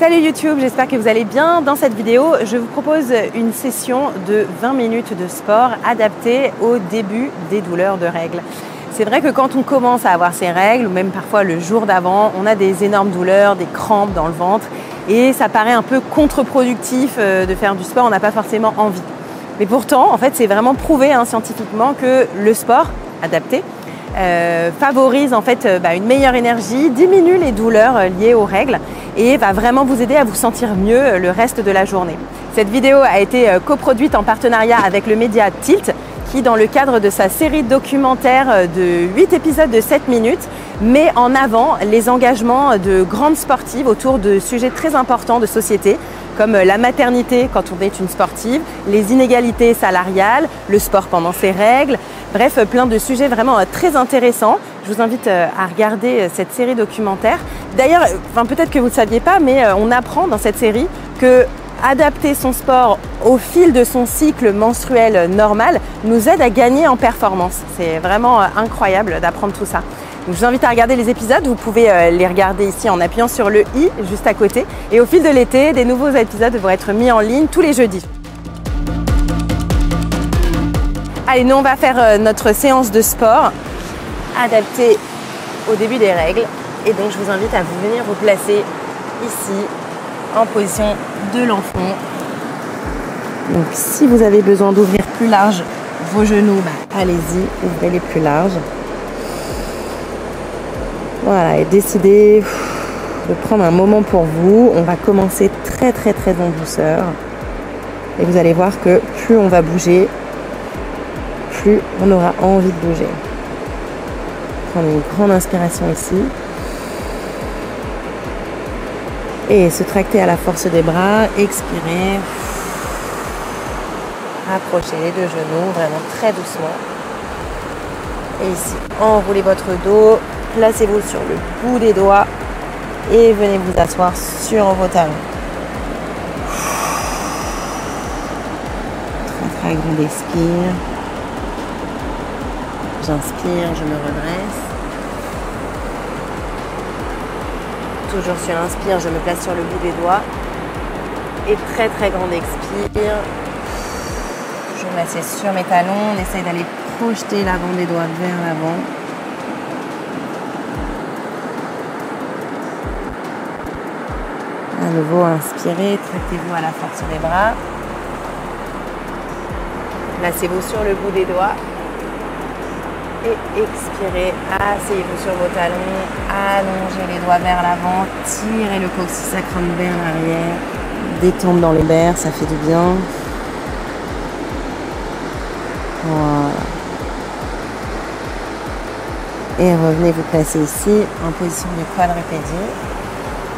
Salut YouTube, j'espère que vous allez bien. Dans cette vidéo, je vous propose une session de 20 minutes de sport adaptée au début des douleurs de règles. C'est vrai que quand on commence à avoir ces règles, ou même parfois le jour d'avant, on a des énormes douleurs, des crampes dans le ventre et ça paraît un peu contre-productif de faire du sport, on n'a pas forcément envie. Mais pourtant, en fait, c'est vraiment prouvé scientifiquement que le sport adapté favorise en fait une meilleure énergie, diminue les douleurs liées aux règles et va vraiment vous aider à vous sentir mieux le reste de la journée. Cette vidéo a été coproduite en partenariat avec le média Tilt qui, dans le cadre de sa série documentaire de 8 épisodes de 7 minutes, met en avant les engagements de grandes sportives autour de sujets très importants de société, comme la maternité quand on est une sportive, les inégalités salariales, le sport pendant ses règles, bref, plein de sujets vraiment très intéressants. Je vous invite à regarder cette série documentaire. D'ailleurs, peut-être que vous ne le saviez pas, mais on apprend dans cette série que adapter son sport au fil de son cycle menstruel normal nous aide à gagner en performance. C'est vraiment incroyable d'apprendre tout ça. Donc, je vous invite à regarder les épisodes, vous pouvez les regarder ici en appuyant sur le i juste à côté. Et au fil de l'été, des nouveaux épisodes vont être mis en ligne tous les jeudis. Allez, nous on va faire notre séance de sport adaptée au début des règles. Et donc je vous invite à venir vous placer ici en position de l'enfant. Donc si vous avez besoin d'ouvrir plus large vos genoux, allez-y, ouvrez-les plus larges. Voilà, et décidez de prendre un moment pour vous. On va commencer très en douceur. Et vous allez voir que plus on va bouger, plus on aura envie de bouger. Prendre une grande inspiration ici. Et se tracter à la force des bras, expirer. Rapprochez les deux genoux, vraiment très doucement. Et ici, enroulez votre dos. Placez-vous sur le bout des doigts et venez vous asseoir sur vos talons. Très grande expire. J'inspire, je me redresse. Toujours sur l'inspire, je me place sur le bout des doigts. Et très grande expire. Je m'assieds sur mes talons. On essaye d'aller projeter l'avant des doigts vers l'avant. À nouveau, inspirez, tractez-vous à la force des bras. Placez-vous sur le bout des doigts. Et expirez, asseyez-vous sur vos talons, allongez les doigts vers l'avant, tirez le coccyx sacrum vers l'arrière, détendre dans les lombaires, ça fait du bien. Voilà. Et revenez vous placer ici en position de quadrupédie.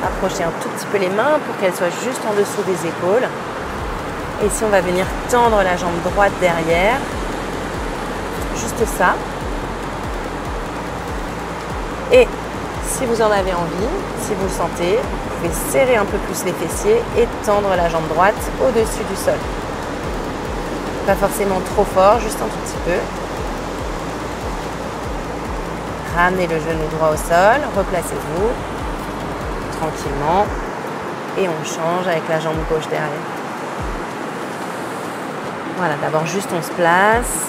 Approchez un tout petit peu les mains pour qu'elles soient juste en dessous des épaules. Et ici, on va venir tendre la jambe droite derrière. Juste ça. Et si vous en avez envie, si vous le sentez, vous pouvez serrer un peu plus les fessiers et tendre la jambe droite au-dessus du sol. Pas forcément trop fort, juste un tout petit peu. Ramenez le genou droit au sol, replacez-vous tranquillement et on change avec la jambe gauche derrière. Voilà, d'abord juste on se place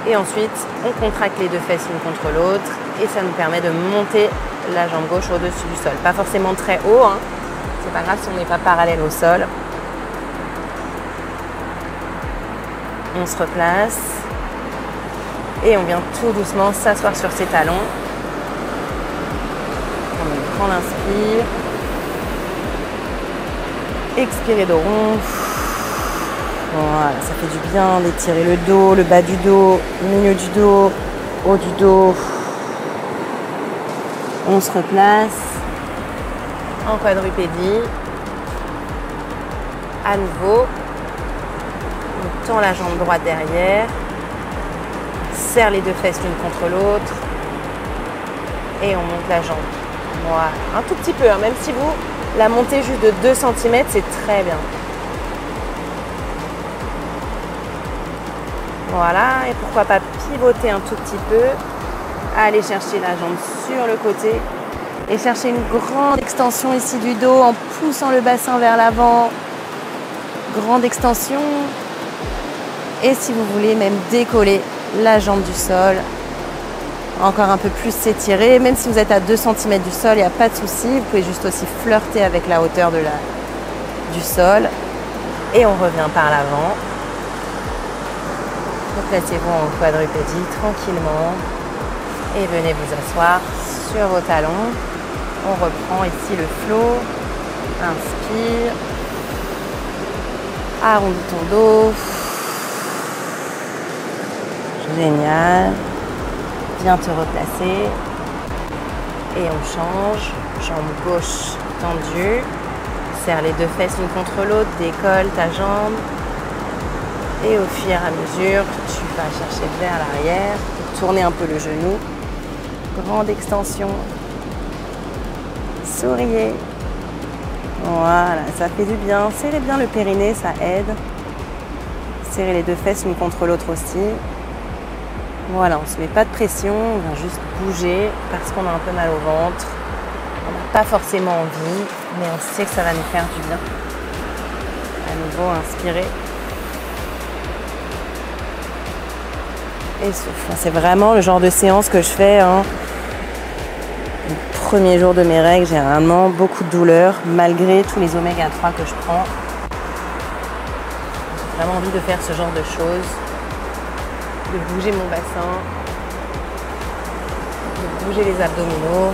et ensuite on contracte les deux fesses l'une contre l'autre et ça nous permet de monter la jambe gauche au-dessus du sol. Pas forcément très haut, c'est pas grave si on n'est pas parallèle au sol. On se replace et on vient tout doucement s'asseoir sur ses talons. On prend l'inspire. Expirez dos rond. Voilà, ça fait du bien d'étirer le dos, le bas du dos, le milieu du dos, haut du dos. On se replace en quadrupédie. À nouveau, on tend la jambe droite derrière, serre les deux fesses l'une contre l'autre et on monte la jambe. Voilà, un tout petit peu, même si vous la montez juste de 2 cm, c'est très bien. Voilà, et pourquoi pas pivoter un tout petit peu, aller chercher la jambe sur le côté Et cherchez une grande extension ici du dos en poussant le bassin vers l'avant. Grande extension. Et si vous voulez même décoller la jambe du sol, encore un peu plus s'étirer. Même si vous êtes à 2 cm du sol, il n'y a pas de souci. Vous pouvez juste aussi flirter avec la hauteur du sol. Et on revient par l'avant. Placez-vous en quadrupédie tranquillement. Et venez vous asseoir sur vos talons. On reprend ici le flow. Inspire. Arrondis ton dos. Génial. Viens te replacer. Et on change. Jambe gauche tendue. Serre les 2 fesses l'une contre l'autre. Décolle ta jambe. Et au fur et à mesure, tu vas chercher vers l'arrière. Tourner un peu le genou. Grande extension. Souriez. Voilà, ça fait du bien. Serrez bien le périnée, ça aide. Serrez les 2 fesses l'une contre l'autre aussi. Voilà, on ne se met pas de pression, on vient juste bouger parce qu'on a un peu mal au ventre. On n'a pas forcément envie, mais on sait que ça va nous faire du bien. À nouveau, inspirez. Et souffle. C'est vraiment le genre de séance que je fais. Le premier jour de mes règles, j'ai généralement beaucoup de douleur, malgré tous les oméga 3 que je prends. J'ai vraiment envie de faire ce genre de choses, de bouger mon bassin, de bouger les abdominaux,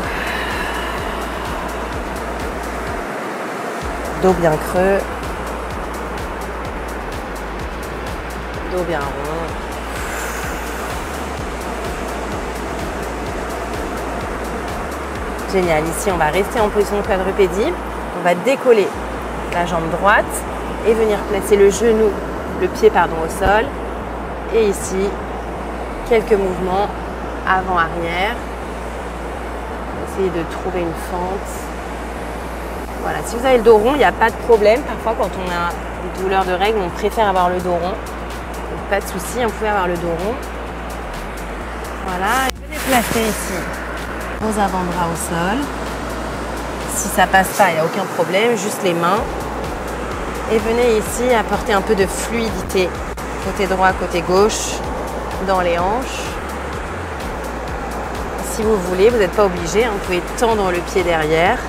dos bien creux, dos bien rond. Génial, ici on va rester en position de quadrupédie, on va décoller la jambe droite et venir placer le pied au sol. Et ici, quelques mouvements avant-arrière. Essayez de trouver une fente. Voilà, si vous avez le dos rond, il n'y a pas de problème. Parfois quand on a des douleurs de règles, on préfère avoir le dos rond. Donc, pas de souci, vous pouvez avoir le dos rond. Voilà, venez placer ici vos avant-bras au sol. Si ça passe pas, il n'y a aucun problème, juste les mains. Et venez ici apporter un peu de fluidité, côté droit, côté gauche, dans les hanches. Si vous voulez, vous n'êtes pas obligé, vous pouvez tendre le pied derrière.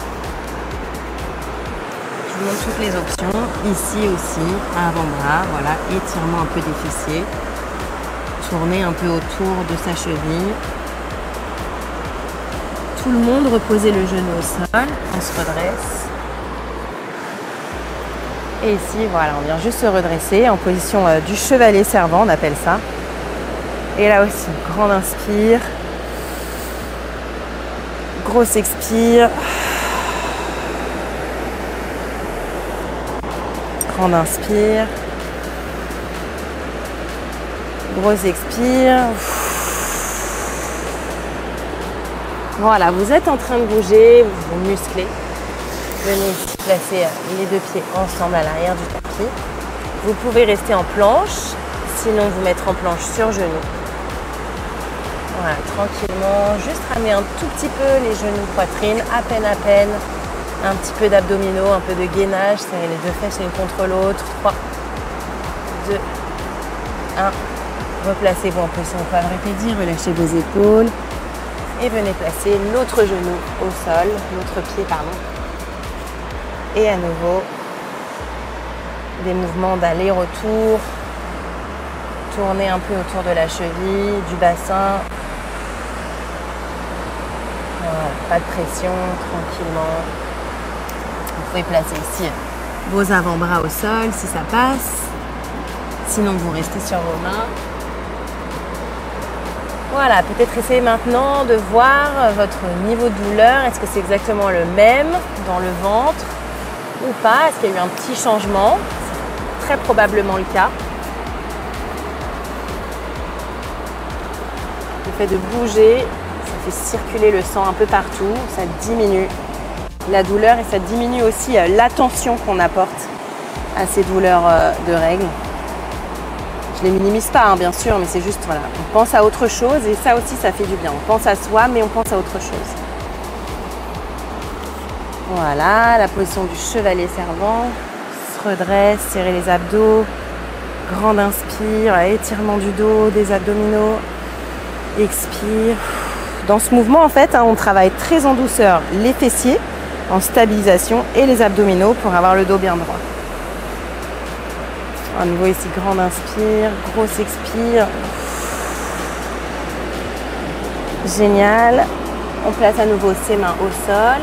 Je vous montre toutes les options. Ici aussi, avant-bras, voilà, étirement un peu des fessiers. Tournez un peu autour de sa cheville. Tout le monde, reposez le genou au sol, on se redresse. Et ici, voilà, on vient juste se redresser en position du chevalet servant, on appelle ça. Et là aussi, grande inspire. Grosse expire. Grande inspire. Grosse expire. Voilà, vous êtes en train de bouger, vous vous musclez. Venez ici placer les 2 pieds ensemble à l'arrière du tapis. Vous pouvez rester en planche, sinon vous mettre en planche sur genoux. Voilà, tranquillement, juste ramener un tout petit peu les genoux, poitrine, à peine, un petit peu d'abdominaux, un peu de gainage, serrez les 2 fesses l'une contre l'autre. 3, 2, 1. Replacez-vous en position quadrupédie, relâchez vos épaules. Et venez placer l'autre genou au sol, l'autre pied, pardon. Et à nouveau, des mouvements d'aller-retour. Tournez un peu autour de la cheville, du bassin. Voilà, pas de pression, tranquillement. Vous pouvez placer ici vos avant-bras au sol si ça passe. Sinon, vous restez sur vos mains. Voilà, peut-être essayez maintenant de voir votre niveau de douleur. Est-ce que c'est exactement le même dans le ventre ou pas? Est-ce qu'il y a eu un petit changement? C'est très probablement le cas. Le fait de bouger, ça fait circuler le sang un peu partout, ça diminue la douleur et ça diminue aussi l'attention qu'on apporte à ces douleurs de règles. Je ne les minimise pas, bien sûr, mais c'est juste, voilà, on pense à autre chose et ça aussi, ça fait du bien. On pense à soi, mais on pense à autre chose. Voilà, la position du chevalier servant. Se redresse, serrer les abdos. Grande inspire, étirement du dos, des abdominaux. Expire. Dans ce mouvement, en fait, on travaille très en douceur les fessiers, en stabilisation, et les abdominaux pour avoir le dos bien droit. À nouveau ici, grande inspire, grosse expire. Génial. On place à nouveau ses mains au sol.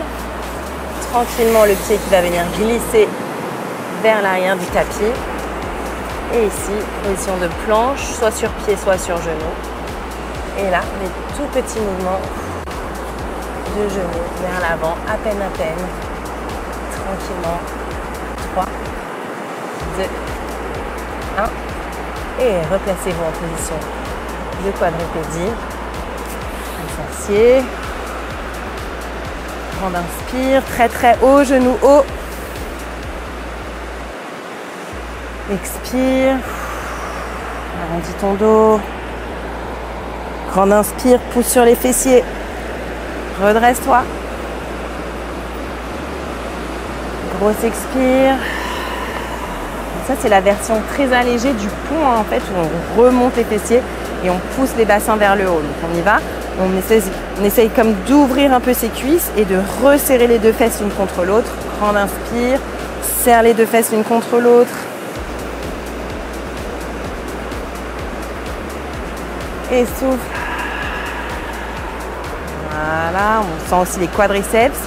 Tranquillement, le pied qui va venir glisser vers l'arrière du tapis. Et ici, position de planche, soit sur pied, soit sur genou. Et là, des tout petits mouvements de genoux vers l'avant, à peine. Tranquillement. 3, 2, 1. Et replacez-vous en position de quadrupédie. Associé. Grande inspire, très haut, genou haut. Expire. Arrondis ton dos. Grande inspire, pousse sur les fessiers. Redresse-toi. Grosse expire. Ça, c'est la version très allégée du pont, en fait, où on remonte les fessiers et on pousse les bassins vers le haut. Donc on y va. On essaye comme d'ouvrir un peu ses cuisses et de resserrer les deux fesses l'une contre l'autre. Grande inspire. Serre les deux fesses l'une contre l'autre. Et souffle. Voilà, on sent aussi les quadriceps.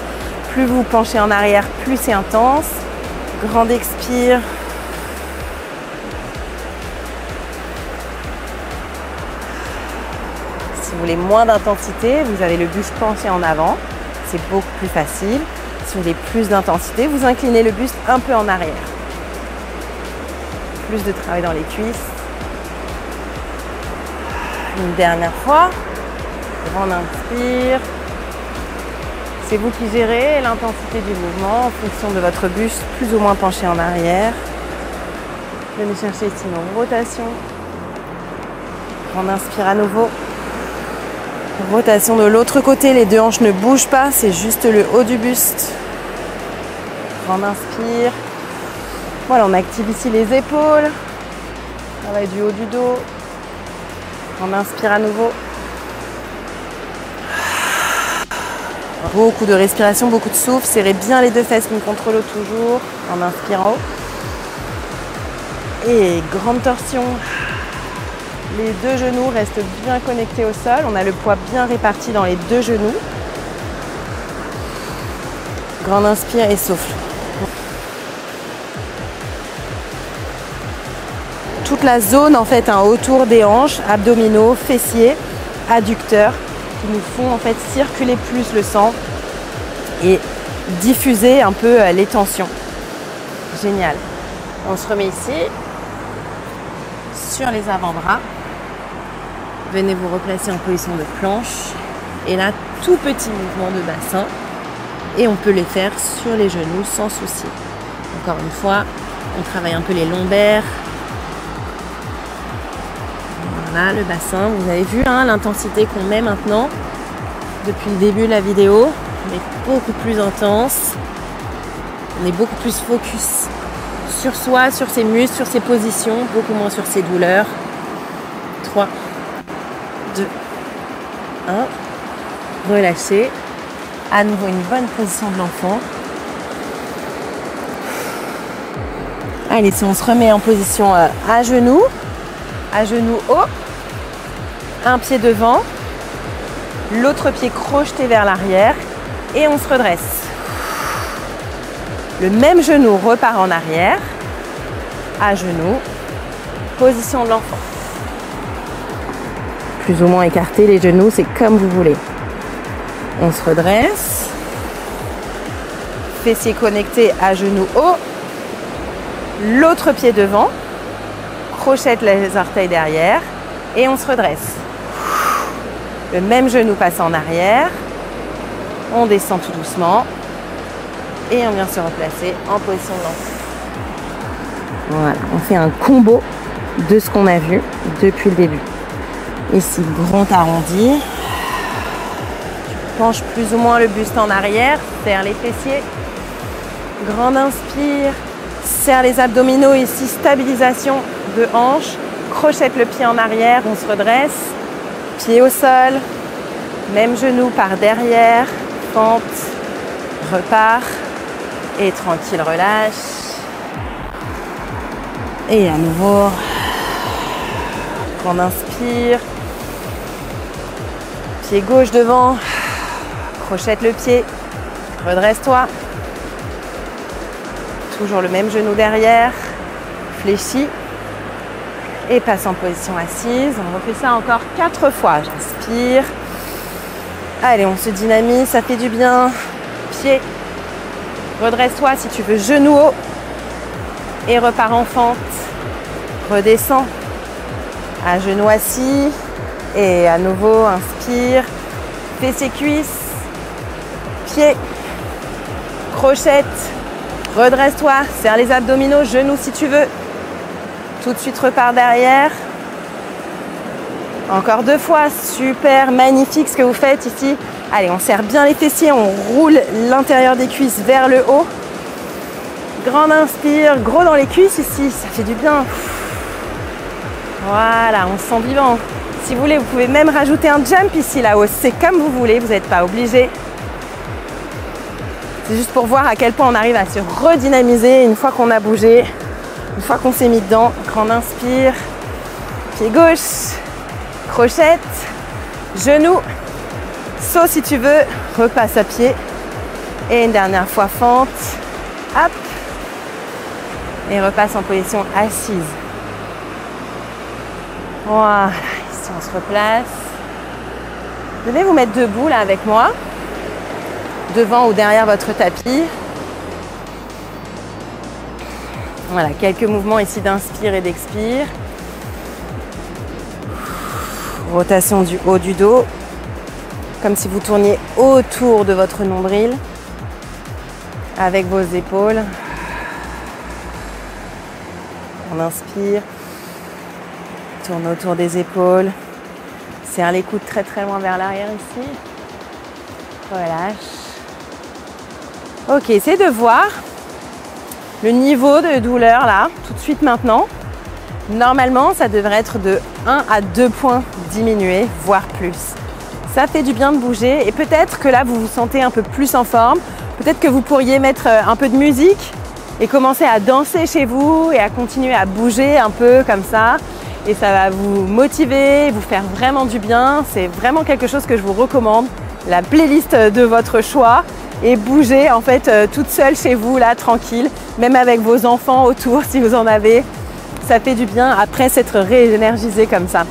Plus vous penchez en arrière, plus c'est intense. Grande expire. Si vous voulez moins d'intensité, vous avez le buste penché en avant. C'est beaucoup plus facile. Si vous voulez plus d'intensité, vous inclinez le buste un peu en arrière. Plus de travail dans les cuisses. Une dernière fois. Grande inspire. C'est vous qui gérez l'intensité du mouvement en fonction de votre buste plus ou moins penché en arrière. Venez chercher ici une rotation. Grande inspire à nouveau. Rotation de l'autre côté, les deux hanches ne bougent pas, c'est juste le haut du buste. Grande inspire. Voilà, on active ici les épaules. Travail du haut du dos. On inspire à nouveau. Beaucoup de respiration, beaucoup de souffle. Serrez bien les deux fesses l'une contre l'autre toujours en inspirant. Et grande torsion. Les deux genoux restent bien connectés au sol. On a le poids bien réparti dans les deux genoux. Grande inspire et souffle. Toute la zone en fait autour des hanches, abdominaux, fessiers, adducteurs qui nous font en fait circuler plus le sang et diffuser un peu les tensions. Génial. On se remet ici sur les avant-bras. Venez vous replacer en position de planche. Et là, tout petit mouvement de bassin. Et on peut les faire sur les genoux sans souci. Encore une fois, on travaille un peu les lombaires. Voilà, le bassin. Vous avez vu l'intensité qu'on met maintenant. Depuis le début de la vidéo, on est beaucoup plus intense. On est beaucoup plus focus sur soi, sur ses muscles, sur ses positions, beaucoup moins sur ses douleurs. 3, 2, 1. Relâchez. À nouveau une bonne position de l'enfant. Allez, si on se remet en position à genoux haut, un pied devant, l'autre pied crocheté vers l'arrière et on se redresse. Le même genou repart en arrière, à genoux, position de l'enfant. Plus ou moins écarté les genoux, c'est comme vous voulez. On se redresse, fessiers connectés à genoux haut, l'autre pied devant, crochette les orteils derrière et on se redresse. Le même genou passe en arrière, on descend tout doucement et on vient se replacer en position de l'enfant. Voilà, on fait un combo de ce qu'on a vu depuis le début. Ici, grand arrondi. Tu penches plus ou moins le buste en arrière, serre les fessiers. Grande inspire. Serre les abdominaux ici, stabilisation de hanche. Crochette le pied en arrière, on se redresse. Pied au sol. Même genou par derrière. Fente. Repart. Et tranquille, relâche. Et à nouveau. Grande inspire. Pied gauche devant. Crochette le pied. Redresse-toi. Toujours le même genou derrière. Fléchis. Et passe en position assise. On refait ça encore 4 fois. J'inspire. Allez, on se dynamise, ça fait du bien. Pied. Redresse-toi si tu veux, genou haut. Et repars en fente. Redescends. À genoux assis. Et à nouveau, inspire. Fessiers cuisses. Pied. Crochette. Redresse-toi. Serre les abdominaux, genoux si tu veux. Tout de suite, repars derrière. Encore 2 fois. Super, magnifique ce que vous faites ici. Allez, on serre bien les fessiers. On roule l'intérieur des cuisses vers le haut. Grande inspire. Gros dans les cuisses ici. Ça fait du bien. Voilà, on se sent vivant. Si vous voulez, vous pouvez même rajouter un jump ici, là-haut. C'est comme vous voulez. Vous n'êtes pas obligé. C'est juste pour voir à quel point on arrive à se redynamiser une fois qu'on a bougé. Une fois qu'on s'est mis dedans. Grande inspire. Pied gauche. Crochette. Genou. Saut si tu veux. Repasse à pied. Et une dernière fois fente. Hop. Et repasse en position assise. Voilà. Ici on se replace. Vous devez vous mettre debout là avec moi. Devant ou derrière votre tapis. Voilà, quelques mouvements ici d'inspire et d'expire. Rotation du haut du dos. Comme si vous tourniez autour de votre nombril. Avec vos épaules. On inspire. Tourne autour des épaules. Serre les coudes très très loin vers l'arrière ici. Relâche. Ok, essayez de voir le niveau de douleur là, tout de suite maintenant. Normalement, ça devrait être de 1 à 2 points diminué, voire plus. Ça fait du bien de bouger et peut-être que là, vous vous sentez un peu plus en forme. Peut-être que vous pourriez mettre un peu de musique et commencer à danser chez vous et à continuer à bouger un peu comme ça. Et ça va vous motiver, vous faire vraiment du bien. C'est vraiment quelque chose que je vous recommande. La playlist de votre choix. Et bouger en fait toute seule chez vous là, tranquille, même avec vos enfants autour si vous en avez. Ça fait du bien après s'être réénergisé comme ça.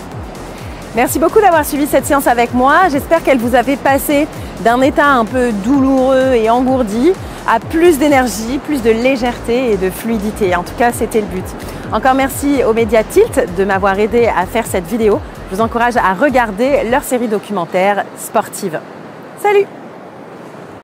Merci beaucoup d'avoir suivi cette séance avec moi. J'espère qu'elle vous a fait passer d'un état un peu douloureux et engourdi à plus d'énergie, plus de légèreté et de fluidité. En tout cas, c'était le but. Encore merci aux médias Tilt de m'avoir aidé à faire cette vidéo. Je vous encourage à regarder leur série documentaire sportive. Salut!